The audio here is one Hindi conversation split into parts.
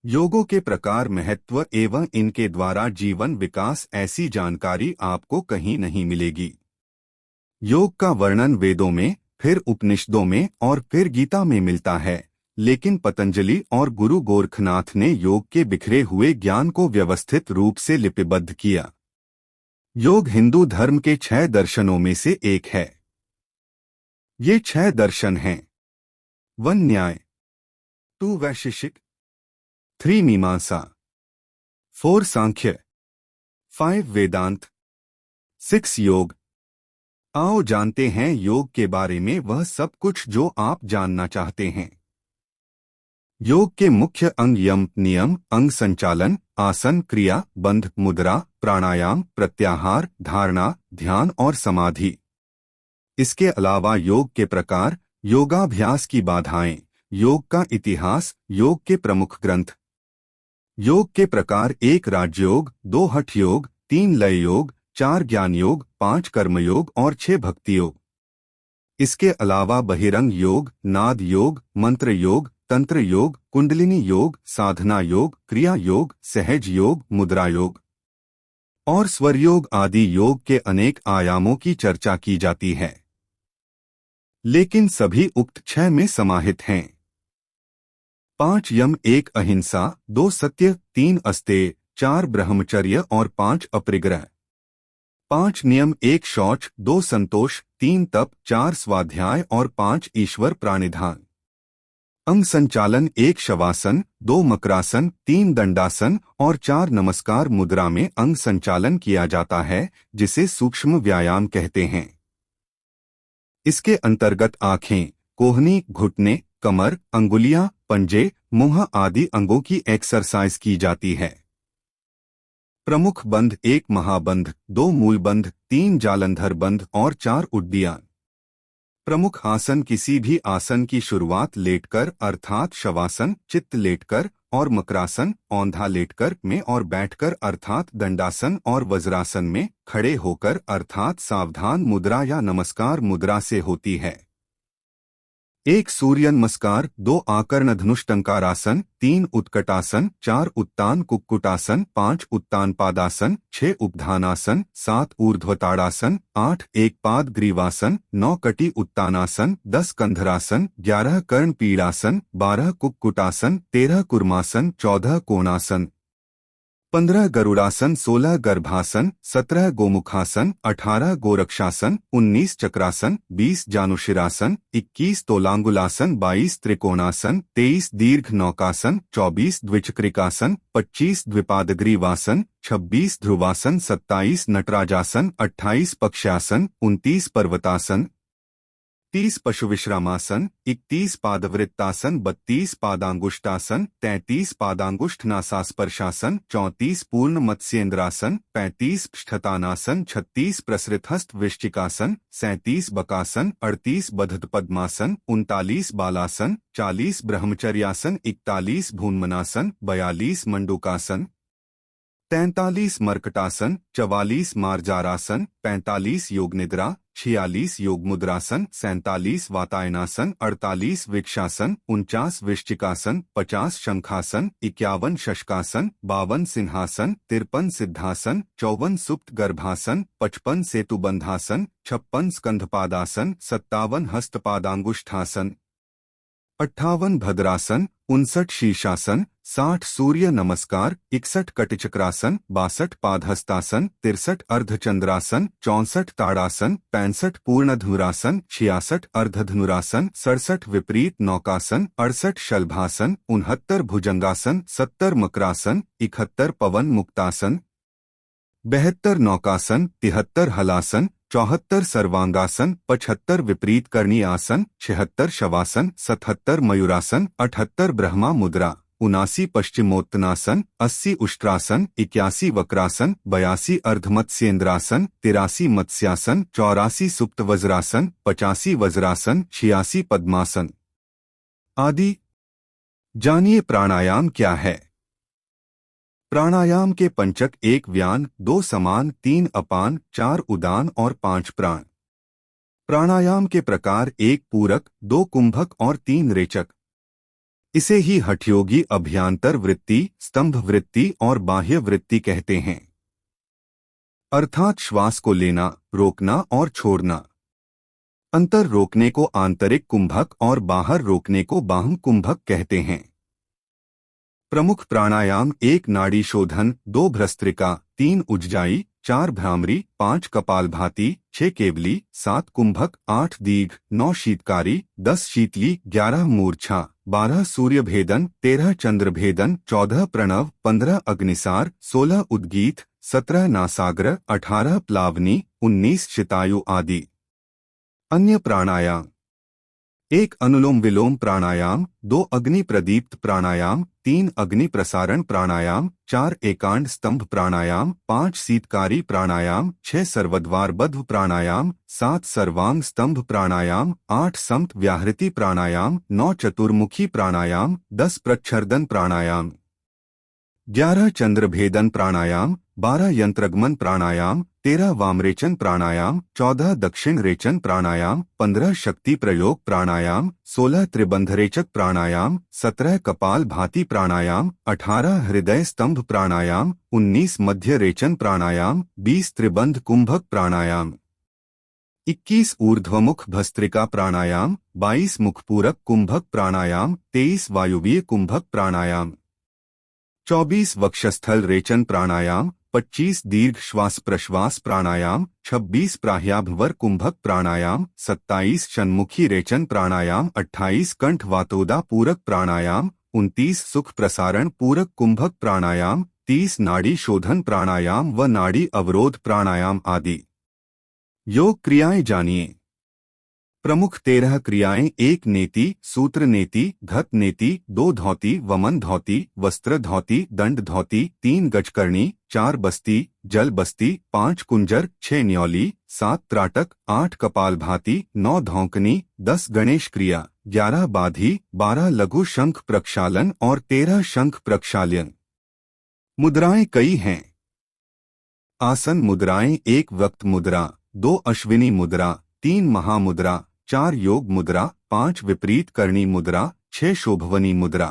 योगों के प्रकार, महत्व एवं इनके द्वारा जीवन विकास, ऐसी जानकारी आपको कहीं नहीं मिलेगी। योग का वर्णन वेदों में, फिर उपनिषदों में और फिर गीता में मिलता है, लेकिन पतंजलि और गुरु गोरखनाथ ने योग के बिखरे हुए ज्ञान को व्यवस्थित रूप से लिपिबद्ध किया। योग हिंदू धर्म के 6 दर्शनों में से एक है। ये 6 दर्शन हैं: 1 न्याय, 2 वैशेषिक, 3 मीमांसा, 4 सांख्य, 5 वेदांत, 6 योग। आओ जानते हैं योग के बारे में वह सब कुछ जो आप जानना चाहते हैं। योग के मुख्य अंग यम, नियम, अंग संचालन, आसन, क्रिया, बंध, मुद्रा, प्राणायाम, प्रत्याहार, धारणा, ध्यान और समाधि। इसके अलावा योग के प्रकार, योगाभ्यास की बाधाएं, योग का इतिहास, योग के प्रमुख ग्रंथ। योग के प्रकार: 1 राजयोग, 2 हठ योग, 3 लय योग, 4 ज्ञान योग, 5 कर्म योग और 6 भक्ति योग। इसके अलावा बहिरंग योग, नाद योग, मंत्र योग, तंत्र योग, कुंडलिनी योग, साधना योग, क्रिया योग, सहज योग, मुद्रा योग और स्वर योग आदि योग के अनेक आयामों की चर्चा की जाती है, लेकिन सभी उक्त 6 में समाहित हैं। 5 यम, 1 अहिंसा, 2 सत्य, 3 अस्तेय, 4 ब्रह्मचर्य और 5 अपरिग्रह। 5 नियम: 1 शौच, 2 संतोष, 3 तप, 4 स्वाध्याय और 5 ईश्वर प्राणिधान। अंग संचालन: 1 शवासन, 2 मकरासन, 3 दंडासन और 4 नमस्कार मुद्रा में अंग संचालन किया जाता है, जिसे सूक्ष्म व्यायाम कहते हैं। इसके अंतर्गत आंखें, कोहनी, घुटने, कमर, अंगुलियां, पंजे, मुंह आदि अंगों की एक्सरसाइज की जाती है। प्रमुख बंध: 1 महाबंध, 2 मूलबंध, 3 जालंधर बंध और 4 उड्डीयान। प्रमुख आसन: किसी भी आसन की शुरुआत लेटकर अर्थात शवासन, चित्त लेटकर और मकरासन, औंधा लेटकर में और बैठकर अर्थात दंडासन और वज्रासन में खड़े होकर अर्थात सावधान मुद्रा या नमस्कार मुद्रा से होती है। 1 सूर्य नमस्कार, 2 आकर्ण धनुष्टंकारासन, 3 उत्कटासन, 4 उत्तान कुक्कुटासन, 5 उत्तान पादासन, 6 उपधानासन, 7 ऊर्ध्वताड़ासन, 8 एकपाद ग्रीवासन, 9 कटी उत्तानासन, 10 कंधरासन, 11 कर्ण पीड़ासन, 12 कुक्कुटासन, 13 कुर्मासन, 14 कोणासन, 15 गरुड़ासन, 16 गर्भासन, 17 गोमुखासन, 18 गोरक्षासन, 19 चक्रासन, 20 जानुशिरासन, 21 तोलांगुलासन, 22 त्रिकोणासन, 23 दीर्घ नौकासन, 24 द्विचक्रिकासन, 25 द्विपादग्रीवासन, 26 ध्रुवासन, 27 नटराजासन, 28 पक्षासन, 29 पर्वतासन, 30 पशुविश्रामासन, 31 पादवृत्तासन, 32 पादांगुष्ठासन, 33 पादांगुष्ठ नासास्पर्शासन, 34 पूर्ण मत्स्येंद्रासन, 35 पृष्ठतानासन, 36 प्रसृतहस्त वृश्चिकासन, 37 बकासन, 38 बद्ध पद्मासन, 39 बालासन, 40 ब्रह्मचर्यासन, 41 भून्मनासन, 42 मंडूकासन, 43 मर्कटासन, 44 मार्जारासन, 45 योगनिद्रा, 46 योगमुद्रासन, 47 वातायनासन, 48 विक्षासन, 49 वृश्चिकासन, 50 शंखासन, 51 शशकासन, 52 सिंहासन, 53 सिद्धासन, 54 सुप्त गर्भासन, 55 सेतुबंधासन, 56 स्कंधपादासन, 57 हस्तपादांगुष्ठासन, 58 भद्रासन, 59 शीर्षासन, 60 सूर्य नमस्कार, 61 कटिचक्रासन, 62 पादहस्तासन, 63 अर्धचंद्रासन, 64 ताड़ासन, 65 पूर्ण धनुरासन, 66 अर्धधनुरासन, 67 विपरीत नौकासन, 68 शलभासन, 69 भुजंगासन, 70 मकरासन, 71 पवन मुक्तासन, 72 नौकासन, 73 हलासन, 74 सर्वांगासन, 75 विपरीत करणी आसन, 76 शवासन, 77 मयूरासन, 78 ब्रह्मा मुद्रा, 79 पश्चिमोत्तनासन, 80 उष्ट्रासन, 81 वक्रासन, 82 अर्धमत्स्येंद्रासन, 83 मत्स्यासन, 84 सुप्त वज्रासन, 85 वज्रासन, 86 पद्मासन आदि। जानिए प्राणायाम क्या है। प्राणायाम के पंचक: 1 व्यान, 2 समान, 3 अपान, 4 उदान और 5 प्राण। प्राणायाम के प्रकार: 1 पूरक, 2 कुंभक और 3 रेचक। इसे ही हठयोगी अभ्यांतर वृत्ति, स्तंभ वृत्ति और बाह्य वृत्ति कहते हैं। अर्थात श्वास को लेना, रोकना और छोड़ना। अंतर रोकने को आंतरिक कुंभक और बाहर रोकने को बाह्य कुंभक कहते हैं। प्रमुख प्राणायाम: 1 नाड़ी शोधन, 2 भ्रस्त्रिका, 3 उज्जाई, 4 भ्रामरी, 5 कपालभाति, 6 केवली, 7 कुंभक, 8 दीर्घ, 9 शीतकारी, 10 शीतली, 11 मूर्छा, 12 सूर्यभेदन, 13 चंद्रभेदन, 14 प्रणव, 15 अग्निसार, 16 उद्गीत, 17 नासाग्र, 18 प्लावनी, 19 शितायु आदि। अन्य प्राणायाम: 1 अनुलोम विलोम प्राणायाम, 2 अग्नि प्रदीप्त प्राणायाम, 3 अग्नि प्रसारण प्राणायाम, 4 एकांड स्तंभ प्राणायाम, 5 शीतकारी प्राणायाम, 6 सर्वद्वार बद्ध प्राणायाम, 7 सर्वांग स्तंभ प्राणायाम, 8 समत व्याहृति प्राणायाम, 9 चतुर्मुखी प्राणायाम, 10 प्रच्छर्दन प्राणायाम, 11 चंद्रभेदन प्राणायाम, 12 यंत्रगमन प्राणायाम, 13 वामरेचन प्राणायाम, 14 दक्षिण रेचन प्राणायाम, 15 शक्ति प्रयोग प्राणायाम, 16 त्रिबंधरेचक प्राणायाम, 17 कपाल भाती प्राणायाम, 18 हृदय स्तंभ प्राणायाम, 19 मध्य रेचन प्राणायाम, 20 त्रिबंध कुंभक प्राणायाम, 21 ऊर्ध्वमुख भस्त्रिका प्राणायाम, 22 मुखपूरक कुंभक प्राणायाम, 23 वायुवीय कुंभक प्राणायाम, 24 वक्षस्थल रेचन प्राणायाम, 25 दीर्घ श्वास प्रश्वास प्राणायाम, 26 प्राह्याभवर कुंभक प्राणायाम, 27 षण्मुखी रेचन प्राणायाम, 28 कंठ वातोदा पूरक प्राणायाम, 29 सुख प्रसारण पूरक कुंभक प्राणायाम, 30 नाड़ी शोधन प्राणायाम व नाड़ी अवरोध प्राणायाम आदि। योग क्रियाएं जानिए। प्रमुख 13 क्रियाएं: 1 नेति, सूत्र नेति, घत नेति, 2 धौती, वमन धौती, वस्त्र धौती, दंड धौती, 3 गजकर्णी, 4 बस्ती, जल बस्ती, 5 कुंजर, 6 न्यौली, 7 त्राटक, 8 कपालभाती, 9 धौंकनी, 10 गणेश क्रिया, 11 बाधी, 12 लघु शंख प्रक्षालन और 13 शंख प्रक्षालन। मुद्राएं कई हैं। आसन मुद्राएं: 1 वक्त मुद्रा, 2 अश्विनी मुद्रा, 3 महामुद्रा, 4 योग मुद्रा, 5 विपरीत करणी मुद्रा, 6 शोभवनी मुद्रा।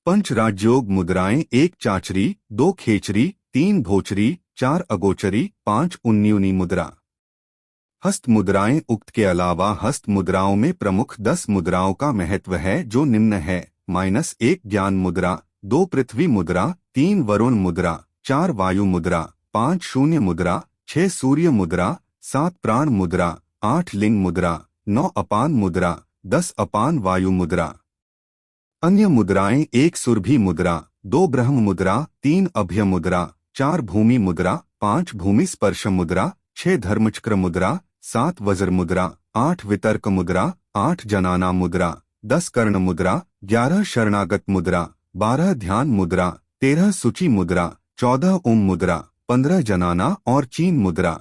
पंच राजयोग मुद्राएं: 1 चाचरी, 2 खेचरी, 3 भोचरी, 4 अगोचरी, 5 उन्यूनी मुद्रा। हस्त मुद्राएं: उक्त के अलावा हस्त मुद्राओं में प्रमुख 10 मुद्राओं का महत्व है जो निम्न है: -1 ज्ञान मुद्रा, 2 पृथ्वी मुद्रा, 3 वरुण मुद्रा, 4 वायु मुद्रा, 5 शून्य मुद्रा, 6 सूर्य मुद्रा, 7 प्राण मुद्रा, 8 लिंग मुद्रा, 9 अपान मुद्रा, 10 अपान वायु मुद्रा। अन्य मुद्राएं: 1 सुरभि मुद्रा, 2 ब्रह्म मुद्रा, 3 अभय मुद्रा, 4 भूमि मुद्रा, 5 भूमि स्पर्श मुद्रा, 6 धर्मचक्र मुद्रा, 7 वज्र मुद्रा, 8 वितर्क मुद्रा, 8 जनाना मुद्रा, 10 कर्ण मुद्रा, 11 शरणागत मुद्रा, 12 ध्यान मुद्रा, 13 सूची मुद्रा, 14 ओम मुद्रा, 15 जनाना और चीन मुद्रा,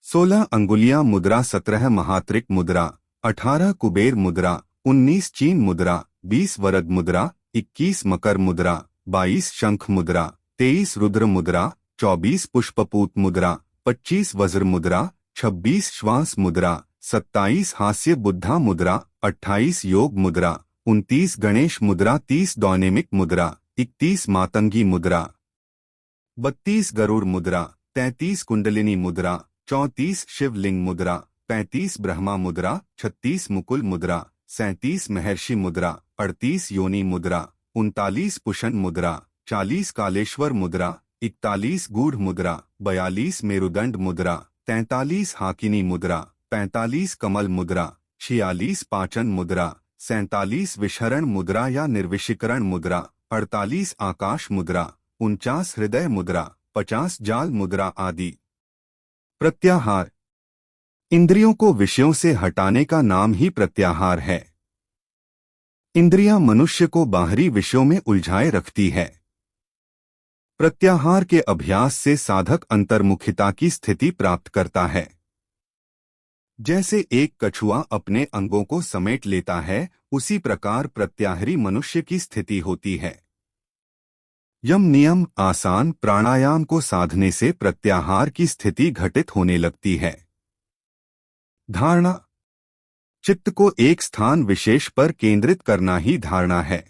16 अंगुलियां मुद्रा, 17 महात्रिक मुद्रा, 18 कुबेर मुद्रा, 19 चीन मुद्रा, 20 वरद मुद्रा, 21 मकर मुद्रा, 22 शंख मुद्रा, 23 रुद्र मुद्रा, 24 पुष्पपूत मुद्रा, 25 वज्र मुद्रा, 26 श्वास मुद्रा, 27 हास्य बुद्धा मुद्रा, 28 योग मुद्रा, 29 गणेश मुद्रा, 30 डायनेमिक मुद्रा, 31 मातंगी मुद्रा, 32 गरुड़ मुद्रा, 33 कुंडलिनी मुद्रा, 34 शिवलिंग मुद्रा, 35 ब्रह्मा मुद्रा, 36 मुकुल मुद्रा, 37 महर्षि मुद्रा, 38 योनि मुद्रा, 39 पुशन मुद्रा, 40 कालेश्वर मुद्रा, 41 गूढ़ मुद्रा, 42 मेरुदंड मुद्रा, 43 हाकिनी मुद्रा, 45 कमल मुद्रा, 46 पाचन मुद्रा, 47 विशरण मुद्रा या निर्विषीकरण मुद्रा, 48 आकाश मुद्रा, 49 हृदय मुद्रा, 50 जाल मुद्रा आदि। प्रत्याहार: इंद्रियों को विषयों से हटाने का नाम ही प्रत्याहार है। इंद्रियां मनुष्य को बाहरी विषयों में उलझाए रखती है। प्रत्याहार के अभ्यास से साधक अंतर्मुखिता की स्थिति प्राप्त करता है। जैसे एक कछुआ अपने अंगों को समेट लेता है, उसी प्रकार प्रत्याहारी मनुष्य की स्थिति होती है। यम नियम आसान प्राणायाम को साधने से प्रत्याहार की स्थिति घटित होने लगती है। धारणा: चित्त को एक स्थान विशेष पर केंद्रित करना ही धारणा है।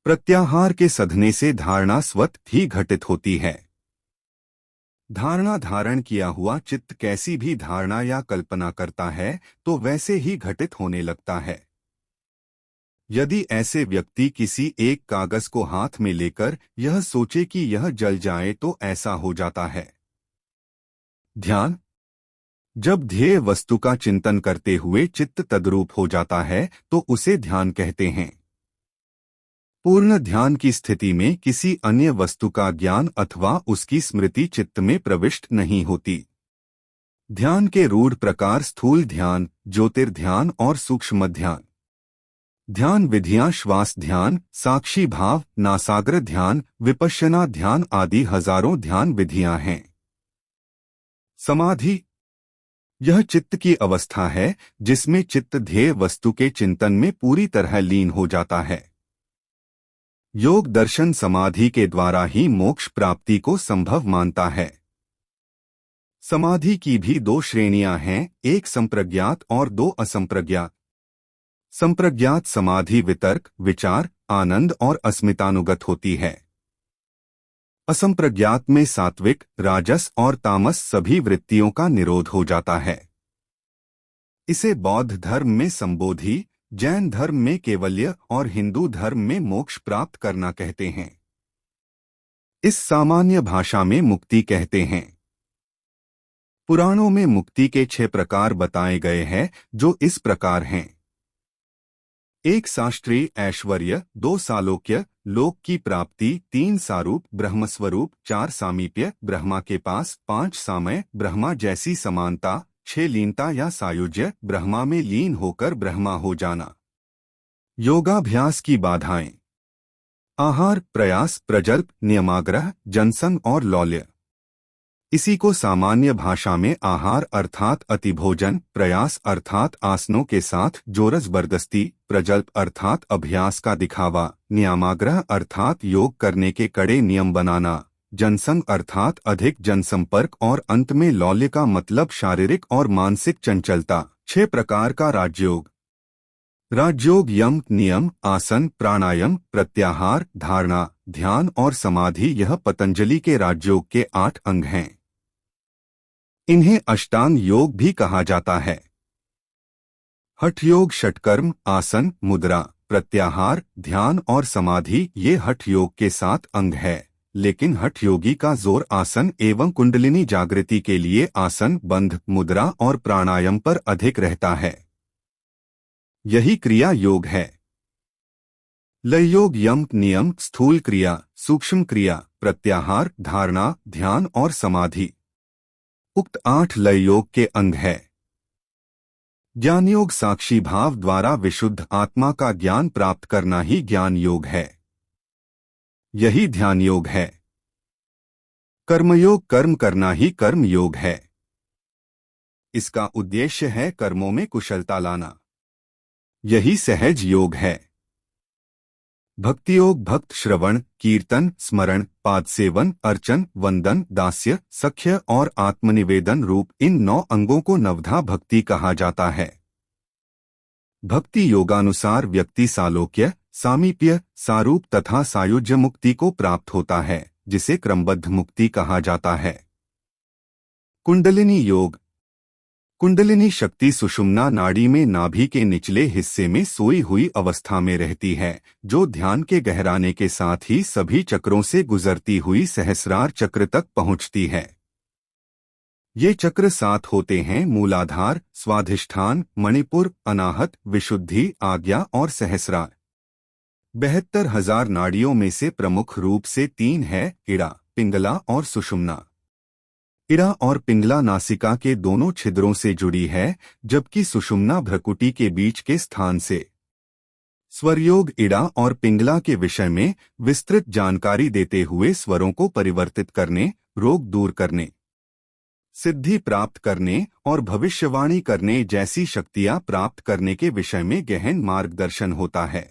प्रत्याहार के साधने से धारणा स्वतः ही घटित होती है। धारणा धारण किया हुआ चित्त कैसी भी धारणा या कल्पना करता है तो वैसे ही घटित होने लगता है। यदि ऐसे व्यक्ति किसी एक कागज को हाथ में लेकर यह सोचे कि यह जल जाए तो ऐसा हो जाता है। ध्यान। जब ध्येय वस्तु का चिंतन करते हुए चित्त तद्रूप हो जाता है तो उसे ध्यान कहते हैं। पूर्ण ध्यान की स्थिति में किसी अन्य वस्तु का ज्ञान अथवा उसकी स्मृति चित्त में प्रविष्ट नहीं होती। ध्यान के रूढ़ प्रकार स्थूल ध्यान, ज्योतिर्ध्यान और सूक्ष्म ध्यान। ध्यान विधियां श्वास ध्यान, साक्षी भाव, नासाग्र ध्यान, विपश्यना ध्यान आदि हजारों ध्यान विधियां हैं। समाधि यह चित्त की अवस्था है जिसमें चित्त ध्येय वस्तु के चिंतन में पूरी तरह लीन हो जाता है। योग दर्शन समाधि के द्वारा ही मोक्ष प्राप्ति को संभव मानता है। समाधि की भी दो श्रेणियां हैं, एक संप्रज्ञात और दो असंप्रज्ञात। संप्रज्ञात समाधि वितर्क, विचार, आनंद और अस्मितानुगत होती है। असंप्रज्ञात में सात्विक, राजस और तामस सभी वृत्तियों का निरोध हो जाता है। इसे बौद्ध धर्म में संबोधि, जैन धर्म में केवल्य और हिंदू धर्म में मोक्ष प्राप्त करना कहते हैं। इस सामान्य भाषा में मुक्ति कहते हैं। पुराणों में मुक्ति के 6 प्रकार बताए गए हैं जो इस प्रकार हैं। 1 शास्त्रीय ऐश्वर्य, 2 सालोक्य, लोक की प्राप्ति, 3 सारूप ब्रह्मस्वरूप, 4 सामीप्य ब्रह्मा के पास, 5 सामय ब्रह्मा जैसी समानता, 6 लीनता या सायुज्य ब्रह्मा में लीन होकर ब्रह्मा हो जाना। योगाभ्यास की बाधाएं। आहार, प्रयास, प्रजल्प, नियमाग्रह, जनसंग और लौल्य। इसी को सामान्य भाषा में आहार अर्थात अतिभोजन, प्रयास अर्थात आसनों के साथ जोर जबरदस्ती, प्रजल्प अर्थात अभ्यास का दिखावा, नियमाग्रह अर्थात योग करने के कड़े नियम बनाना, जनसंग अर्थात अधिक जनसंपर्क और अंत में लौल्य का मतलब शारीरिक और मानसिक चंचलता। 6 प्रकार का राजयोग। राजयोग यम, नियम, आसन, प्राणायाम, प्रत्याहार, धारणा, ध्यान और समाधि यह पतंजलि के राजयोग के 8 अंग हैं। इन्हें अष्टांग योग भी कहा जाता है। हठ योग षटकर्म, आसन, मुद्रा, प्रत्याहार, ध्यान और समाधि ये हठ योग के 7 अंग है, लेकिन हठ योगी का जोर आसन एवं कुंडलिनी जागृति के लिए आसन, बंध, मुद्रा और प्राणायाम पर अधिक रहता है। यही क्रिया योग है। लय योग यम, नियम, स्थूल क्रिया, सूक्ष्म क्रिया, प्रत्याहार, धारणा, ध्यान और समाधि। उक्त 8 लय योग के अंग है। ज्ञान योग साक्षी भाव द्वारा विशुद्ध आत्मा का ज्ञान प्राप्त करना ही ज्ञान योग है। यही ध्यान योग है। कर्मयोग कर्म करना ही कर्म योग है। इसका उद्देश्य है कर्मों में कुशलता लाना। यही सहज योग है। भक्ति योग भक्त श्रवण, कीर्तन, स्मरण, पाद सेवन, अर्चन, वंदन, दास्य, सख्य और आत्मनिवेदन रूप इन 9 अंगों को नवधा भक्ति कहा जाता है। भक्ति योगानुसार व्यक्ति सालोक्य, सामीप्य, सारूप तथा सायुज्य मुक्ति को प्राप्त होता है, जिसे क्रमबद्ध मुक्ति कहा जाता है। कुंडलिनी योग। कुंडलिनी शक्ति सुषुम्ना नाड़ी में नाभि के निचले हिस्से में सोई हुई अवस्था में रहती है, जो ध्यान के गहराने के साथ ही सभी चक्रों से गुजरती हुई सहस्रार चक्र तक पहुंचती है। ये चक्र 7 होते हैं: मूलाधार, स्वाधिष्ठान, मणिपुर, अनाहत, विशुद्धि, आज्ञा और सहस्रार। 72,000 नाड़ियों में से प्रमुख रूप से 3 है: इड़ा, पिंगला और सुषुम्ना। इड़ा और पिंगला नासिका के दोनों छिद्रों से जुड़ी है, जबकि सुषुम्ना भ्रकुटी के बीच के स्थान से। स्वरयोग इड़ा और पिंगला के विषय में विस्तृत जानकारी देते हुए स्वरों को परिवर्तित करने, रोग दूर करने, सिद्धि प्राप्त करने और भविष्यवाणी करने जैसी शक्तियां प्राप्त करने के विषय में गहन मार्गदर्शन होता है।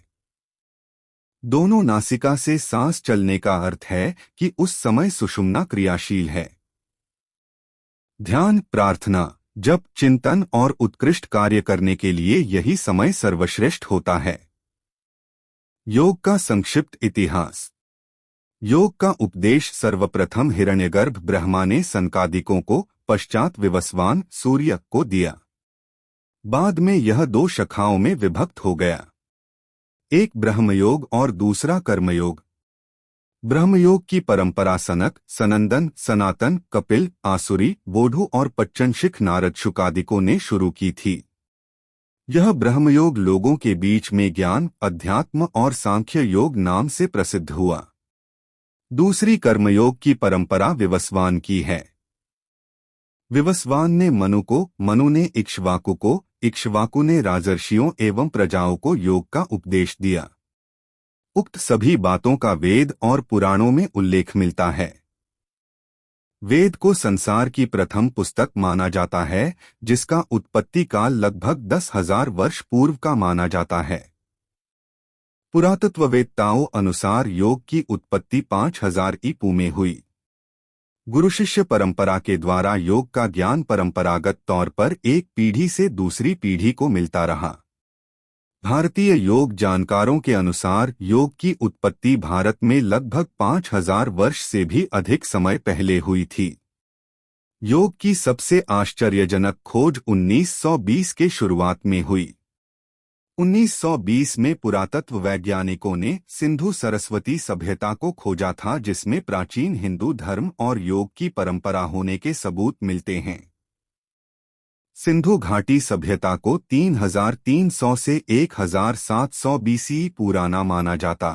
दोनों नासिका से सांस चलने का अर्थ है कि उस समय सुषुम्ना क्रियाशील है। ध्यान, प्रार्थना, जब चिंतन और उत्कृष्ट कार्य करने के लिए यही समय सर्वश्रेष्ठ होता है। योग का संक्षिप्त इतिहास। योग का उपदेश सर्वप्रथम हिरण्यगर्भ ब्रह्मा ने सनकादिकों को, पश्चात विवस्वान सूर्य को दिया। बाद में यह दो शाखाओं में विभक्त हो गया, एक ब्रह्मयोग और दूसरा कर्मयोग। ब्रह्मयोग की परंपरा सनक, सनंदन, सनातन, कपिल, आसुरी, बोधु और पच्चनशिख नारद शुकादिकों ने शुरू की थी। यह ब्रह्मयोग लोगों के बीच में ज्ञान, अध्यात्म और सांख्य योग नाम से प्रसिद्ध हुआ। दूसरी कर्मयोग की परंपरा विवस्वान की है। विवस्वान ने मनु को, मनु ने इक्ष्वाकु को, इक्ष्वाकु ने राजर्षियों एवं प्रजाओं को योग का उपदेश दिया। उक्त सभी बातों का वेद और पुराणों में उल्लेख मिलता है। वेद को संसार की प्रथम पुस्तक माना जाता है, जिसका उत्पत्ति काल लगभग 10,000 वर्ष पूर्व का माना जाता है। पुरातत्ववेत्ताओं अनुसार योग की उत्पत्ति 5000 ईपू में हुई। गुरु शिष्य परंपरा के द्वारा योग का ज्ञान परंपरागत तौर पर एक पीढ़ी से दूसरी पीढ़ी को मिलता रहा। भारतीय योग जानकारों के अनुसार योग की उत्पत्ति भारत में लगभग 5000 वर्ष से भी अधिक समय पहले हुई थी। योग की सबसे आश्चर्यजनक खोज 1920 के शुरुआत में हुई। 1920 में पुरातत्व वैज्ञानिकों ने सिंधु सरस्वती सभ्यता को खोजा था, जिसमें प्राचीन हिंदू धर्म और योग की परंपरा होने के सबूत मिलते हैं। सिंधु घाटी सभ्यता को 3300 से 1700 बीसी पुराना माना जाता।